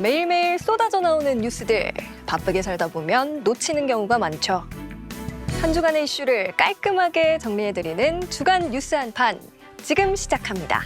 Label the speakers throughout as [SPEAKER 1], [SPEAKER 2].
[SPEAKER 1] 매일매일 쏟아져 나오는 뉴스들, 바쁘게 살다 보면 놓치는 경우가 많죠. 한 주간의 이슈를 깔끔하게 정리해드리는 주간 뉴스 한판, 지금 시작합니다.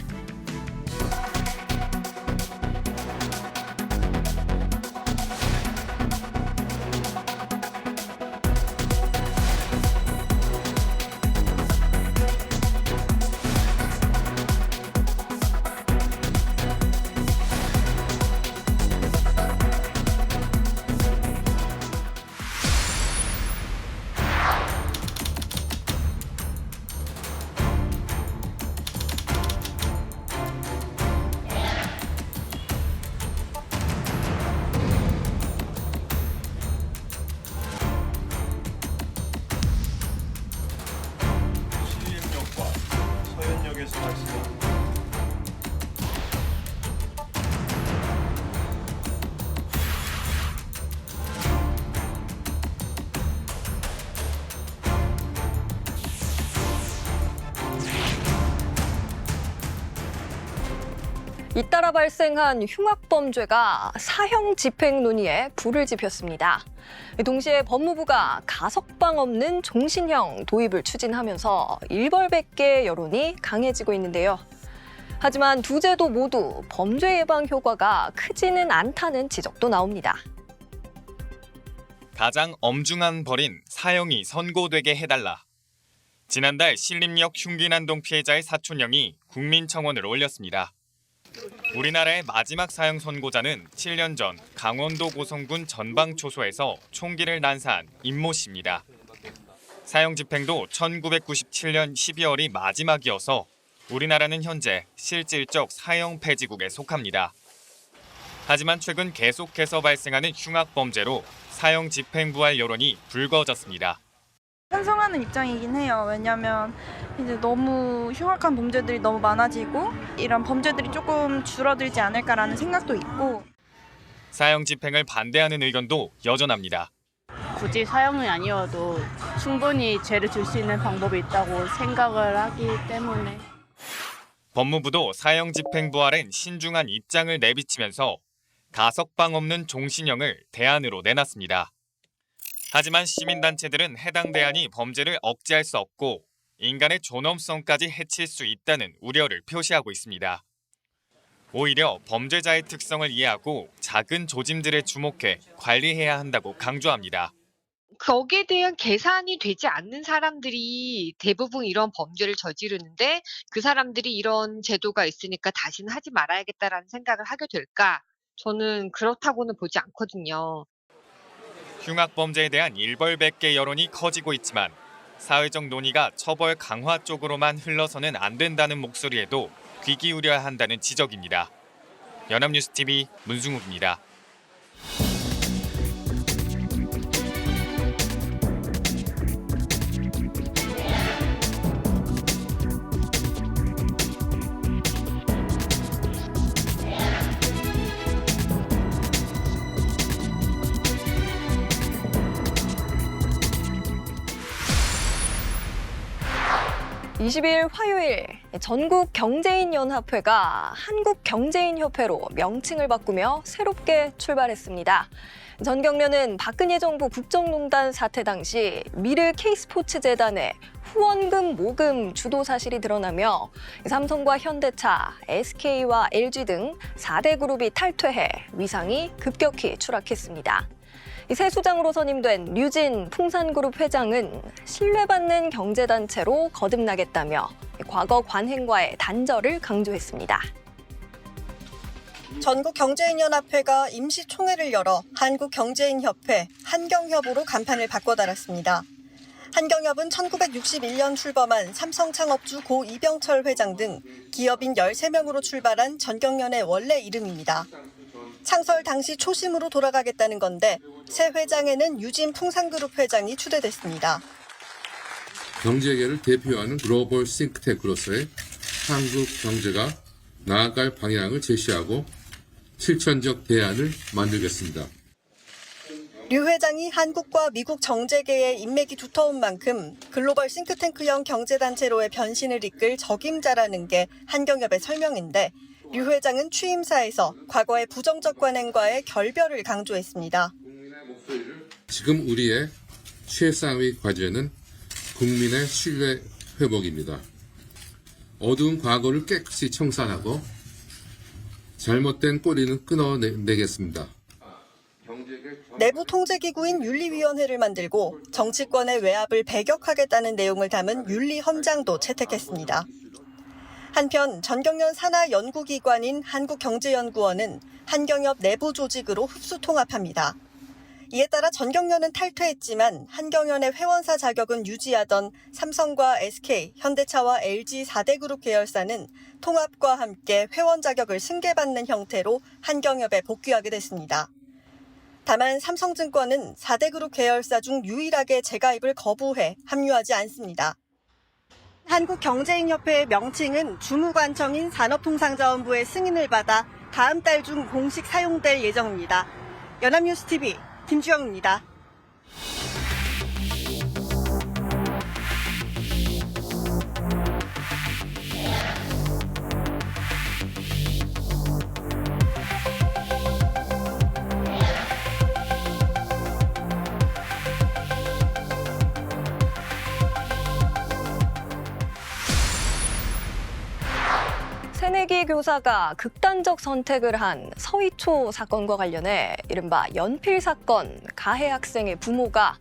[SPEAKER 2] 신림역과 서현역에서 발생한
[SPEAKER 1] 잇따라 발생한 흉악범죄가 사형 집행 논의에 불을 지폈습니다. 동시에 법무부가 가석방 없는 종신형 도입을 추진하면서 일벌백계 여론이 강해지고 있는데요. 하지만 두 제도 모두 범죄 예방 효과가 크지는 않다는 지적도 나옵니다.
[SPEAKER 3] 가장 엄중한 벌인 사형이 선고되게 해달라. 지난달 신림역 흉기난동 피해자의 사촌형이 국민청원을 올렸습니다. 우리나라의 마지막 사형 선고자는 7년 전 강원도 고성군 전방초소에서 총기를 난사한 임모 씨입니다. 사형 집행도 1997년 12월이 마지막이어서 우리나라는 현재 실질적 사형 폐지국에 속합니다. 하지만 최근 계속해서 발생하는 흉악범죄로 사형 집행 부활 여론이 불거졌습니다.
[SPEAKER 4] 찬성하는 입장이긴 해요. 왜냐하면 이제 너무 흉악한 범죄들이 너무 많아지고 이런 범죄들이 조금 줄어들지 않을까라는 생각도 있고.
[SPEAKER 3] 사형 집행을 반대하는 의견도 여전합니다.
[SPEAKER 5] 굳이 사형이 아니어도 충분히 죄를 줄 수 있는 방법이 있다고 생각을 하기 때문에.
[SPEAKER 3] 법무부도 사형 집행 부활엔 신중한 입장을 내비치면서 가석방 없는 종신형을 대안으로 내놨습니다. 하지만 시민단체들은 해당 대안이 범죄를 억제할 수 없고 인간의 존엄성까지 해칠 수 있다는 우려를 표시하고 있습니다. 오히려 범죄자의 특성을 이해하고 작은 조짐들에 주목해 관리해야 한다고 강조합니다.
[SPEAKER 6] 거기에 대한 계산이 되지 않는 사람들이 대부분 이런 범죄를 저지르는데 그 사람들이 이런 제도가 있으니까 다시는 하지 말아야겠다라는 생각을 하게 될까? 저는 그렇다고는 보지 않거든요.
[SPEAKER 3] 흉악범죄에 대한 일벌백계 여론이 커지고 있지만 사회적 논의가 처벌 강화 쪽으로만 흘러서는 안 된다는 목소리에도 귀 기울여야 한다는 지적입니다. 연합뉴스TV 문승욱입니다.
[SPEAKER 1] (20일) 화요일 전국경제인연합회가 한국경제인협회로 명칭을 바꾸며 새롭게 출발했습니다. 전 경련은 박근혜 정부 국정농단 사태 당시 미르 K스포츠재단의 후원금 모금 주도 사실이 드러나며 삼성과 현대차, SK와 LG 등 4대 그룹이 탈퇴해 위상이 급격히 추락했습니다. 새 수장으로 선임된 류진 풍산그룹 회장은 신뢰받는 경제단체로 거듭나겠다며 과거 관행과의 단절을 강조했습니다.
[SPEAKER 7] 전국경제인연합회가 임시총회를 열어 한국경제인협회, 한경협으로 간판을 바꿔달았습니다. 한경협은 1961년 출범한 삼성창업주 고 이병철 회장 등 기업인 13명으로 출발한 전경련의 원래 이름입니다. 창설 당시 초심으로 돌아가겠다는 건데 새 회장에는 유진 풍산그룹 회장이 추대됐습니다.
[SPEAKER 8] 경제계를 대표하는 글로벌 싱크탱크로서의 한국 경제가 나아갈 방향을 제시하고 실천적 대안을 만들겠습니다.
[SPEAKER 7] 류 회장이 한국과 미국 정재계의 인맥이 두터운 만큼 글로벌 싱크탱크형 경제단체로의 변신을 이끌 적임자라는 게 한경협의 설명인데 류 회장은 취임사에서 과거의 부정적 관행과의 결별을 강조했습니다.
[SPEAKER 8] 지금 우리의 최상위 과제는 국민의 신뢰 회복입니다. 어두운 과거를 깨끗이 청산하고 잘못된 꼬리는 끊어내겠습니다.
[SPEAKER 7] 내부 통제기구인 윤리위원회를 만들고 정치권의 외압을 배격하겠다는 내용을 담은 윤리헌장도 채택했습니다. 한편 전경련 산하 연구기관인 한국경제연구원은 한경협 내부 조직으로 흡수 통합합니다. 이에 따라 전경련은 탈퇴했지만 한경연의 회원사 자격은 유지하던 삼성과 SK, 현대차와 LG 4대 그룹 계열사는 통합과 함께 회원 자격을 승계받는 형태로 한경협에 복귀하게 됐습니다. 다만 삼성증권은 4대 그룹 계열사 중 유일하게 재가입을 거부해 합류하지 않습니다. 한국경제인협회의 명칭은 주무관청인 산업통상자원부의 승인을 받아 다음 달 중 공식 사용될 예정입니다. 연합뉴스TV 김주영입니다.
[SPEAKER 1] 새내기 교사가 극단적 선택을 한 서희초 사건과 관련해 이른바 연필 사건 가해 학생의 부모가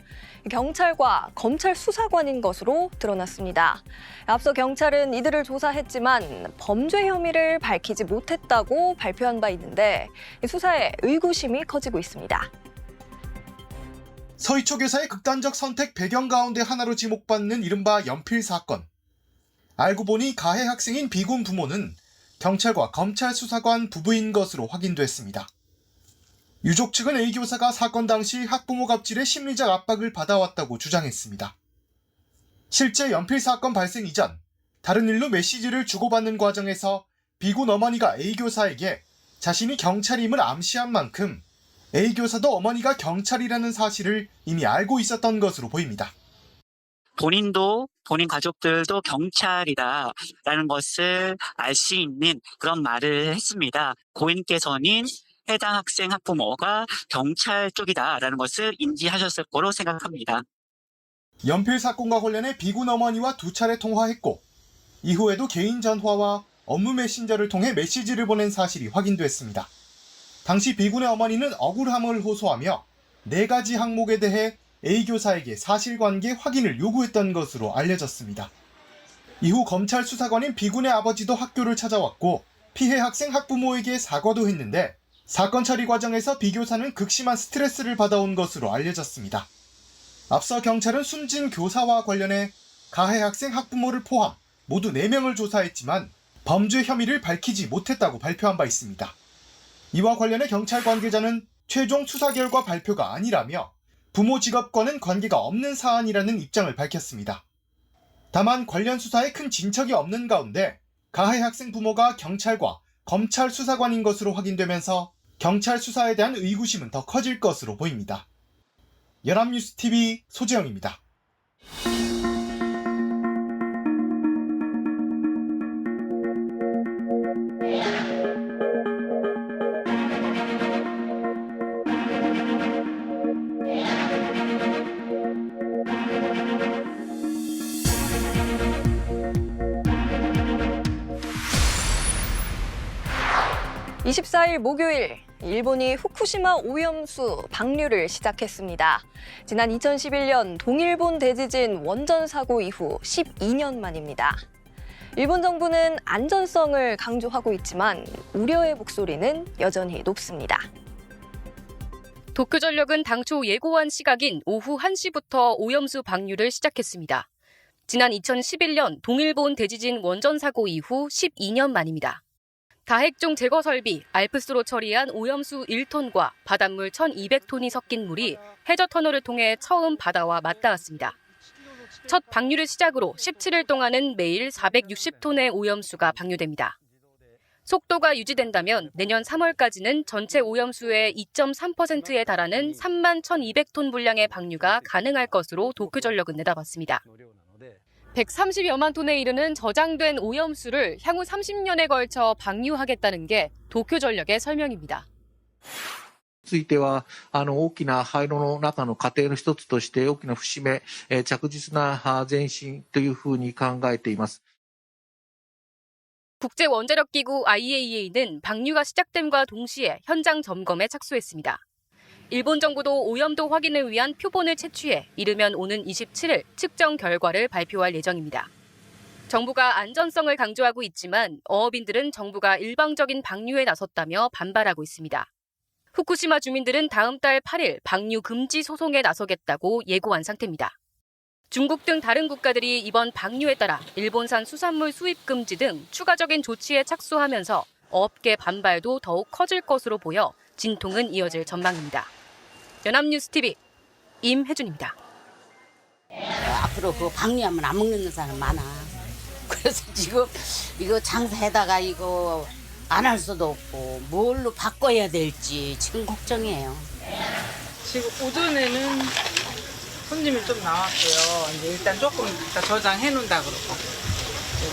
[SPEAKER 1] 경찰과 검찰 수사관인 것으로 드러났습니다. 앞서 경찰은 이들을 조사했지만 범죄 혐의를 밝히지 못했다고 발표한 바 있는데 수사에 의구심이 커지고 있습니다.
[SPEAKER 9] 서희초 교사의 극단적 선택 배경 가운데 하나로 지목받는 이른바 연필 사건. 알고 보니 가해 학생인 B군 부모는 경찰과 검찰 수사관 부부인 것으로 확인됐습니다. 유족 측은 A 교사가 사건 당시 학부모 갑질의 심리적 압박을 받아왔다고 주장했습니다. 실제 연필 사건 발생 이전 다른 일로 메시지를 주고받는 과정에서 B군 어머니가 A 교사에게 자신이 경찰임을 암시한 만큼 A 교사도 어머니가 경찰이라는 사실을 이미 알고 있었던 것으로 보입니다.
[SPEAKER 10] 본인도 본인 가족들도 경찰이다라는 것을 알 수 있는 그런 말을 했습니다. 고인께서는 해당 학생 학부모가 경찰 쪽이다라는 것을 인지하셨을 거로 생각합니다.
[SPEAKER 9] 연필 사건과 관련해 B군 어머니와 2차례 통화했고 이후에도 개인 전화와 업무 메신저를 통해 메시지를 보낸 사실이 확인됐습니다. 당시 B군의 어머니는 억울함을 호소하며 4가지 항목에 대해 A 교사에게 사실관계 확인을 요구했던 것으로 알려졌습니다. 이후 검찰 수사관인 B군의 아버지도 학교를 찾아왔고 피해 학생 학부모에게 사과도 했는데 사건 처리 과정에서 B 교사는 극심한 스트레스를 받아온 것으로 알려졌습니다. 앞서 경찰은 숨진 교사와 관련해 가해 학생 학부모를 포함 모두 4명을 조사했지만 범죄 혐의를 밝히지 못했다고 발표한 바 있습니다. 이와 관련해 경찰 관계자는 최종 수사 결과 발표가 아니라며 부모 직업과는 관계가 없는 사안이라는 입장을 밝혔습니다. 다만 관련 수사에 큰 진척이 없는 가운데 가해 학생 부모가 경찰과 검찰 수사관인 것으로 확인되면서 경찰 수사에 대한 의구심은 더 커질 것으로 보입니다. 연합뉴스TV 소재영입니다.
[SPEAKER 1] 24일 목요일, 일본이 후쿠시마 오염수 방류를 시작했습니다. 지난 2011년 동일본 대지진 원전 사고 이후 12년 만입니다. 일본 정부는 안전성을 강조하고 있지만 우려의 목소리는 여전히 높습니다.
[SPEAKER 11] 도쿄전력은 당초 예고한 시각인 오후 1시부터 오염수 방류를 시작했습니다. 지난 2011년 동일본 대지진 원전 사고 이후 12년 만입니다. 다핵종 제거 설비, 알프스로 처리한 오염수 1톤과 바닷물 1,200톤이 섞인 물이 해저 터널을 통해 처음 바다와 맞닿았습니다. 첫 방류를 시작으로 17일 동안은 매일 460톤의 오염수가 방류됩니다. 속도가 유지된다면 내년 3월까지는 전체 오염수의 2.3%에 달하는 3만 1,200톤 분량의 방류가 가능할 것으로 도쿄전력은 내다봤습니다. 130여만 톤에 이르는 저장된 오염수를 향후 30년에 걸쳐 방류하겠다는 게 도쿄전력의 설명입니다.
[SPEAKER 12] ついては大きな廃炉の中の過程の一つとして大きな節目、着実な前進というふうに考えています。
[SPEAKER 11] 국제원자력기구 IAEA는 방류가 시작됨과 동시에 현장 점검에 착수했습니다. 일본 정부도 오염도 확인을 위한 표본을 채취해 이르면 오는 27일 측정 결과를 발표할 예정입니다. 정부가 안전성을 강조하고 있지만 어업인들은 정부가 일방적인 방류에 나섰다며 반발하고 있습니다. 후쿠시마 주민들은 다음 달 8일 방류 금지 소송에 나서겠다고 예고한 상태입니다. 중국 등 다른 국가들이 이번 방류에 따라 일본산 수산물 수입 금지 등 추가적인 조치에 착수하면서 업계 반발도 더욱 커질 것으로 보여 진통은 이어질 전망입니다. 연합뉴스TV 임혜준입니다.
[SPEAKER 13] 앞으로 그 방류하면 안 먹는 사람 많아. 그래서 지금 이거 장사에다가 이거 안 할 수도 없고 뭘로 바꿔야 될지 지금 걱정이에요.
[SPEAKER 14] 지금 오전에는 손님이 좀 나왔고요. 이제 일단 조금 이따 저장해 놓는다 그러고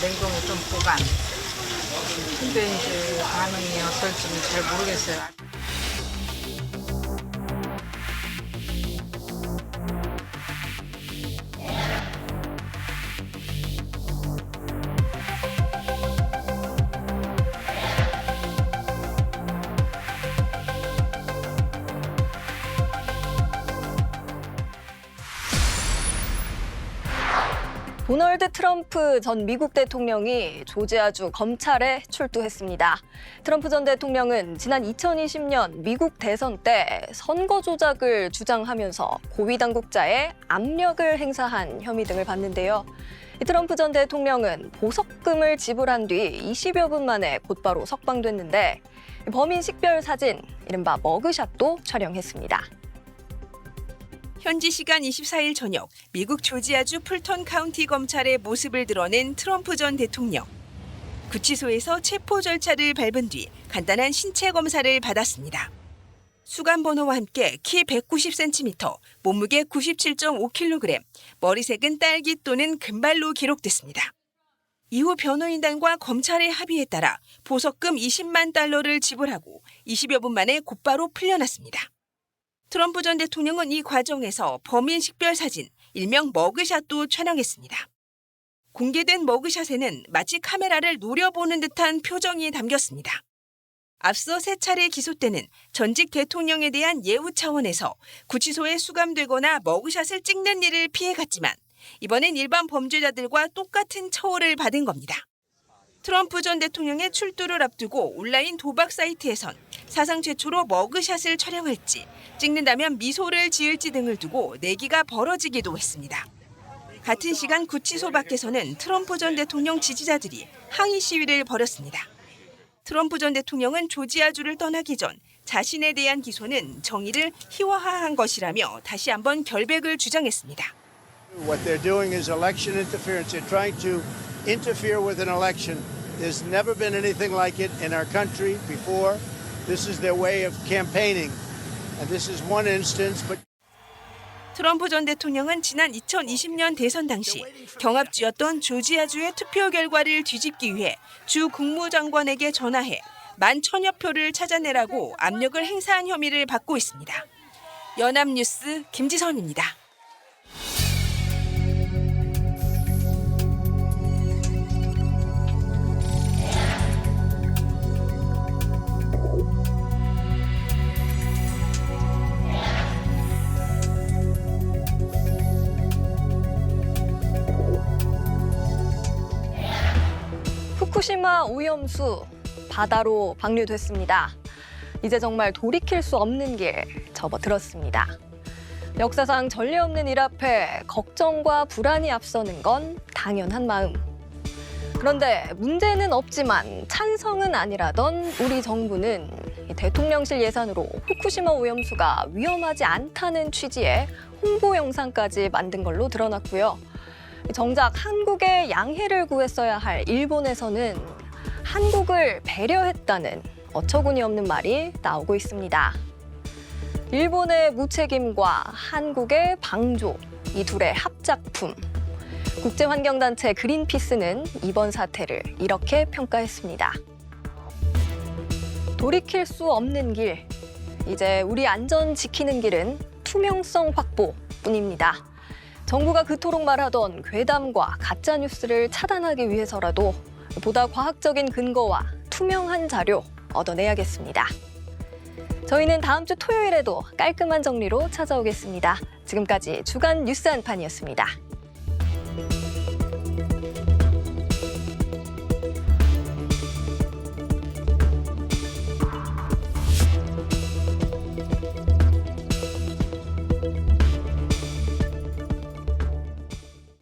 [SPEAKER 14] 냉동을 좀 보관. 근데 이제 반응이 어떨지는 잘 모르겠어요.
[SPEAKER 1] 도널드 트럼프 전 미국 대통령이 조지아주 검찰에 출두했습니다. 트럼프 전 대통령은 지난 2020년 미국 대선 때 선거 조작을 주장하면서 고위 당국자에 압력을 행사한 혐의 등을 받는데요. 트럼프 전 대통령은 보석금을 지불한 뒤 20여 분 만에 곧바로 석방됐는데 범인 식별 사진, 이른바 머그샷도 촬영했습니다.
[SPEAKER 15] 현지 시간 24일 저녁 미국 조지아주 풀턴 카운티 검찰의 모습을 드러낸 트럼프 전 대통령. 구치소에서 체포 절차를 밟은 뒤 간단한 신체 검사를 받았습니다. 수감 번호와 함께 키 190cm, 몸무게 97.5kg, 머리색은 딸기 또는 금발로 기록됐습니다. 이후 변호인단과 검찰의 합의에 따라 보석금 20만 달러를 지불하고 20여 분 만에 곧바로 풀려났습니다. 트럼프 전 대통령은 이 과정에서 범인 식별 사진, 일명 머그샷도 촬영했습니다. 공개된 머그샷에는 마치 카메라를 노려보는 듯한 표정이 담겼습니다. 앞서 3차례 기소 때는 전직 대통령에 대한 예우 차원에서 구치소에 수감되거나 머그샷을 찍는 일을 피해갔지만 이번엔 일반 범죄자들과 똑같은 처우를 받은 겁니다. 트럼프 전 대통령의 출두를 앞두고 온라인 도박 사이트에선 사상 최초로 머그샷을 촬영할지, 찍는다면 미소를 지을지 등을 두고 내기가 벌어지기도 했습니다. 같은 시간 구치소 밖에서는 트럼프 전 대통령 지지자들이 항의 시위를 벌였습니다. 트럼프 전 대통령은 조지아주를 떠나기 전 자신에 대한 기소는 정의를 희화화한 것이라며 다시 한번 결백을 주장했습니다.
[SPEAKER 16] What they're doing is election interference. They're trying to interfere with an election. There's never been anything like it in our country before. This is their way of campaigning. And this is one instance, but
[SPEAKER 15] 트럼프 전 대통령은 지난 2020년 대선 당시 경합주였던 조지아주의 투표 결과를 뒤집기 위해 주 국무장관에게 전화해 11,000여 표를 찾아내라고 압력을 행사한 혐의를 받고 있습니다. 연합뉴스 김지선입니다.
[SPEAKER 1] 후쿠시마 오염수 바다로 방류됐습니다. 이제 정말 돌이킬 수 없는 길 접어들었습니다. 역사상 전례 없는 일 앞에 걱정과 불안이 앞서는 건 당연한 마음. 그런데 문제는 없지만 찬성은 아니라던 우리 정부는 대통령실 예산으로 후쿠시마 오염수가 위험하지 않다는 취지의 홍보 영상까지 만든 걸로 드러났고요. 정작 한국의 양해를 구했어야 할 일본에서는 한국을 배려했다는 어처구니 없는 말이 나오고 있습니다. 일본의 무책임과 한국의 방조, 이 둘의 합작품. 국제환경단체 그린피스는 이번 사태를 이렇게 평가했습니다. 돌이킬 수 없는 길. 이제 우리 안전 지키는 길은 투명성 확보뿐입니다. 정부가 그토록 말하던 괴담과 가짜뉴스를 차단하기 위해서라도 보다 과학적인 근거와 투명한 자료 얻어내야겠습니다. 저희는 다음 주 토요일에도 깔끔한 정리로 찾아오겠습니다. 지금까지 주간 뉴스 한판이었습니다.